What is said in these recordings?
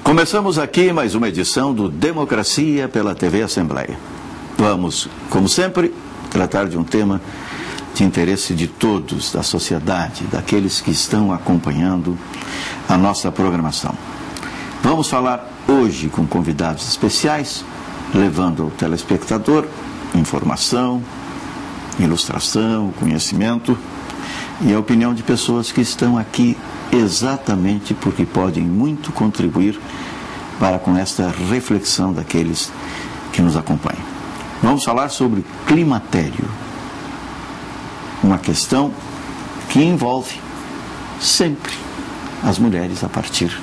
Começamos aqui mais uma edição do Democracia pela TV Assembleia. Vamos, como sempre, tratar de um tema de interesse de todos, da sociedade, daqueles que estão acompanhando a nossa programação. Vamos falar hoje com convidados especiais, levando ao telespectador informação, ilustração, conhecimento e a opinião de pessoas que estão aqui exatamente porque podem muito contribuir para com esta reflexão daqueles que nos acompanham. Vamos falar sobre climatério, uma questão que envolve sempre as mulheres a partir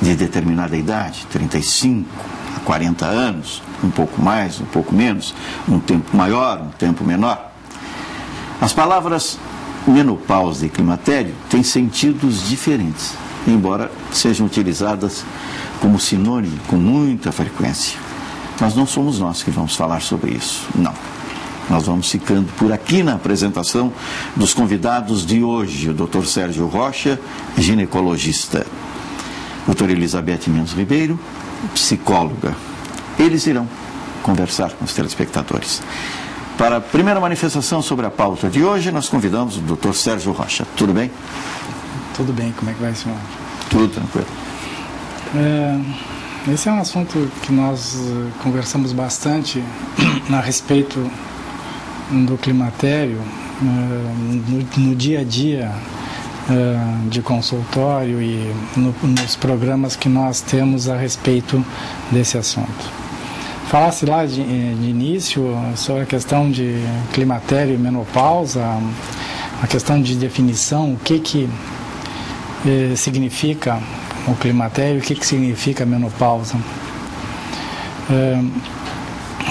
de determinada idade, 35 a 40 anos, um pouco mais, um pouco menos, um tempo maior, um tempo menor. As palavras menopausa e climatério têm sentidos diferentes, embora sejam utilizadas como sinônimo com muita frequência. Mas não somos nós que vamos falar sobre isso, não. Nós vamos ficando por aqui na apresentação dos convidados de hoje, o Dr. Sérgio Rocha, ginecologista, Dr. Elizabeth Mendes Ribeiro, psicóloga. Eles irão conversar com os telespectadores. Para a primeira manifestação sobre a pauta de hoje, nós convidamos o Dr. Sérgio Rocha. Tudo bem? Tudo bem, como é que vai, senhor? Tudo tranquilo. Esse é um assunto que nós conversamos bastante a respeito do climatério no dia a dia de consultório e nos programas que nós temos a respeito desse assunto. Falasse lá de início sobre a questão de climatério e menopausa, a questão de definição, o que significa o climatério, o que significa a menopausa.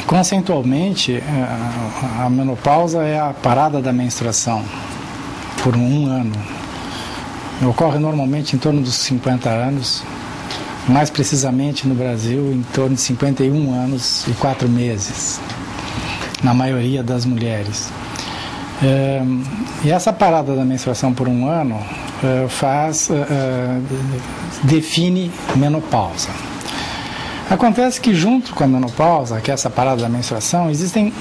Conceitualmente, a menopausa é a parada da menstruação por um ano. Ocorre normalmente em torno dos 50 anos, mais precisamente no Brasil, em torno de 51 anos e 4 meses, na maioria das mulheres. E essa parada da menstruação por um ano define menopausa. Acontece que junto com a menopausa, que é essa parada da menstruação, existem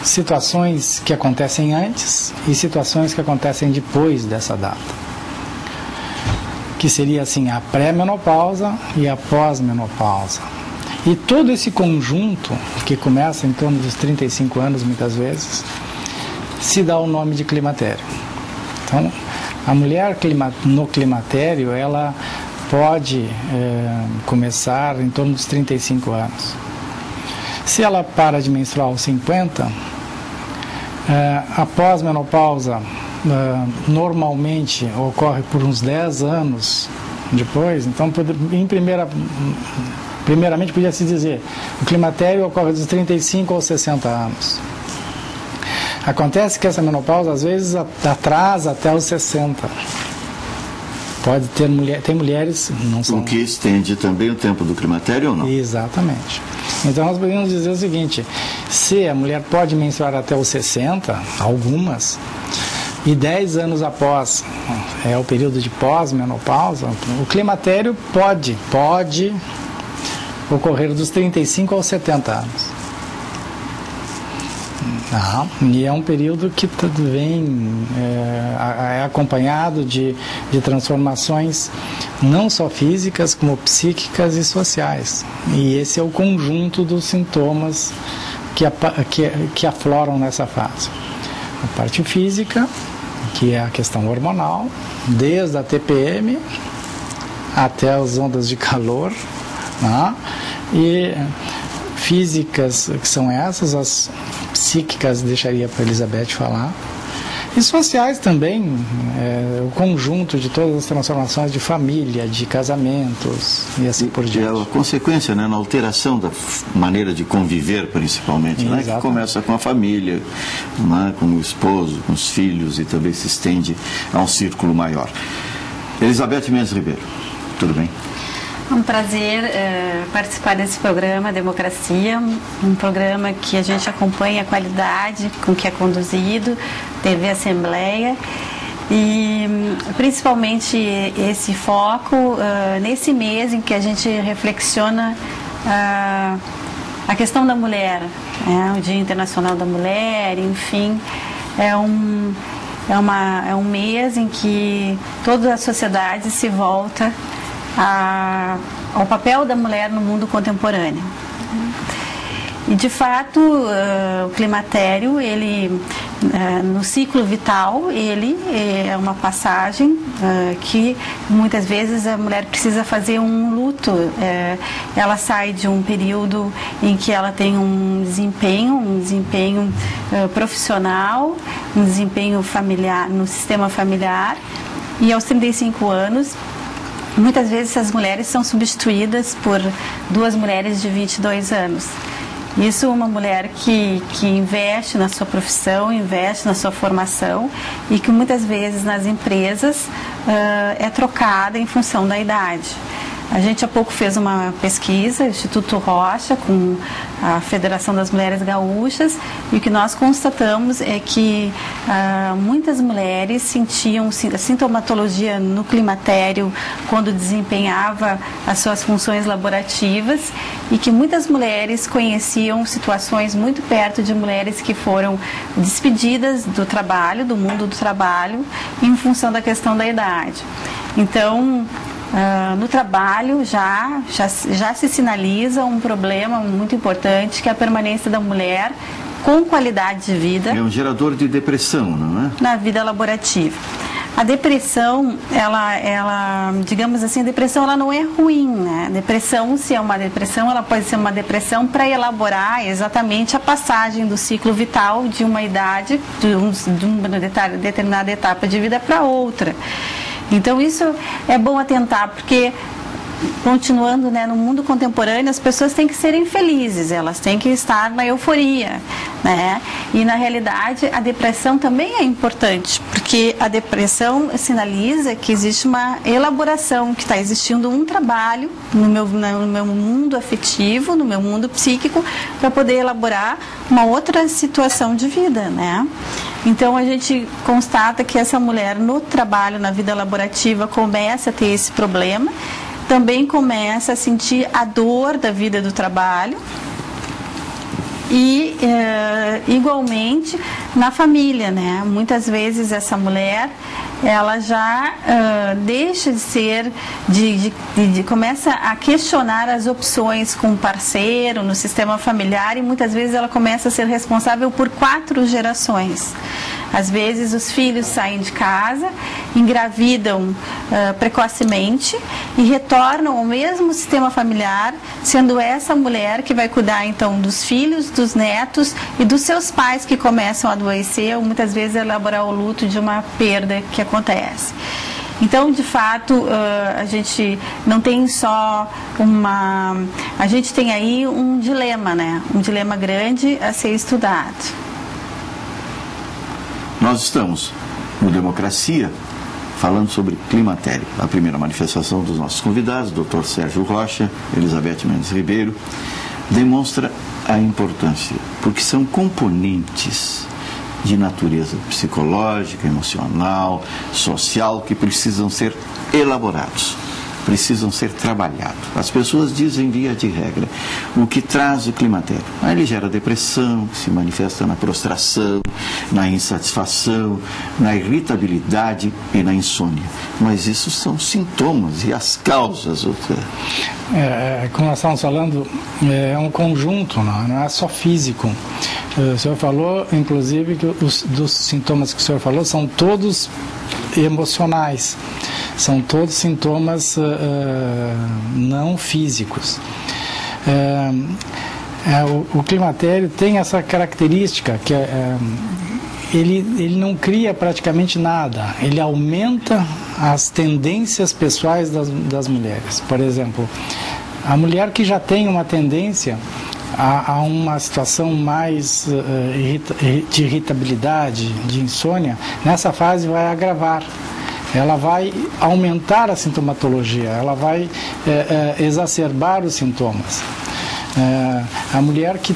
situações que acontecem antes e situações que acontecem depois dessa data, que seria assim a pré-menopausa e a pós-menopausa. E todo esse conjunto, que começa em torno dos 35 anos muitas vezes, se dá o nome de climatério. Então, a mulher no climatério, ela pode começar em torno dos 35 anos. Se ela para de menstruar aos 50, a pós-menopausa normalmente ocorre por uns 10 anos depois. Então, primeiramente podia-se dizer, o climatério ocorre dos 35 aos 60 anos. Acontece que essa menopausa às vezes atrasa até os 60. Pode ter tem mulheres, não são. O que estende também o tempo do climatério ou não? Exatamente. Então nós podemos dizer o seguinte: se a mulher pode menstruar até os 60, algumas, e 10 anos após é o período de pós-menopausa, o climatério pode ocorrer dos 35 aos 70 anos. E é um período que vem acompanhado de transformações não só físicas, como psíquicas e sociais. E esse é o conjunto dos sintomas que afloram nessa fase. A parte física, que é a questão hormonal, desde a TPM até as ondas de calor, e físicas, que são essas, as psíquicas deixaria para a Elizabeth falar, e sociais também, o conjunto de todas as transformações de família, de casamentos e assim por diante. É a consequência, na alteração da maneira de conviver, principalmente, que começa com a família, com o esposo, com os filhos, e também se estende a um círculo maior. Elizabeth Mendes Ribeiro, tudo bem? É um prazer participar desse programa Democracia, um programa que a gente acompanha a qualidade com que é conduzido, TV Assembleia, E principalmente esse foco nesse mês em que a gente reflexiona a questão da mulher, o Dia Internacional da Mulher, enfim, é um mês em que toda a sociedade se volta ao papel da mulher no mundo contemporâneo. E, de fato, o climatério, ele, no ciclo vital, ele é uma passagem que muitas vezes a mulher precisa fazer um luto. Ela sai de um período em que ela tem um desempenho profissional, um desempenho familiar, no sistema familiar, e aos 35 anos, muitas vezes essas mulheres são substituídas por duas mulheres de 22 anos. Isso uma mulher que investe na sua profissão, investe na sua formação e que muitas vezes nas empresas é trocada em função da idade. A gente há pouco fez uma pesquisa, Instituto Rocha, com a Federação das Mulheres Gaúchas, e o que nós constatamos é que muitas mulheres sentiam sintomatologia no climatério quando desempenhava as suas funções laborativas, e que muitas mulheres conheciam situações muito perto de mulheres que foram despedidas do trabalho, do mundo do trabalho, em função da questão da idade. Então, no trabalho já se sinaliza um problema muito importante, que é a permanência da mulher com qualidade de vida. É um gerador de depressão, não é? Na vida laborativa. A depressão, digamos assim, a depressão ela não é ruim, né? A depressão, se é uma depressão, ela pode ser uma depressão para elaborar exatamente a passagem do ciclo vital de uma idade, de uma determinada etapa de vida para outra. Então isso é bom atentar, porque continuando, no mundo contemporâneo, as pessoas têm que serem felizes, elas têm que estar na euforia, né? E na realidade a depressão também é importante, porque a depressão sinaliza que existe uma elaboração, que está existindo um trabalho no meu mundo afetivo, no meu mundo psíquico, para poder elaborar uma outra situação de vida, né? Então a gente constata que essa mulher no trabalho, na vida laborativa, começa a ter esse problema, também começa a sentir a dor da vida do trabalho e igualmente na família, né? Muitas vezes essa mulher ela já deixa de ser, começa a questionar as opções com o parceiro, no sistema familiar, e muitas vezes ela começa a ser responsável por 4 gerações. Às vezes os filhos saem de casa, engravidam precocemente e retornam ao mesmo sistema familiar, sendo essa mulher que vai cuidar então dos filhos, dos netos e dos seus pais que começam a adoecer, ou muitas vezes elaborar o luto de uma perda que acontece. Então, de fato, a gente não tem só a gente tem aí um dilema, né? Um dilema grande a ser estudado. Nós estamos no Democracia falando sobre climatério. A primeira manifestação dos nossos convidados, Dr. Sérgio Rocha, Elizabeth Mendes Ribeiro, demonstra a importância, porque são componentes de natureza psicológica, emocional, social, que precisam ser elaborados, precisam ser trabalhados. As pessoas dizem, via de regra, o que traz o climatério. Aí ele gera depressão, que se manifesta na prostração, na insatisfação, na irritabilidade e na insônia. Mas isso são sintomas e as causas. Como nós estamos falando, é um conjunto, não é só físico. O senhor falou, inclusive, que dos sintomas que o senhor falou são todos emocionais, são todos sintomas não físicos. O climatério tem essa característica que ele não cria praticamente nada, ele aumenta as tendências pessoais das mulheres. Por exemplo, a mulher que já tem uma tendência a uma situação mais de irritabilidade, de insônia, nessa fase vai agravar. Ela vai aumentar a sintomatologia, ela vai exacerbar os sintomas. A mulher que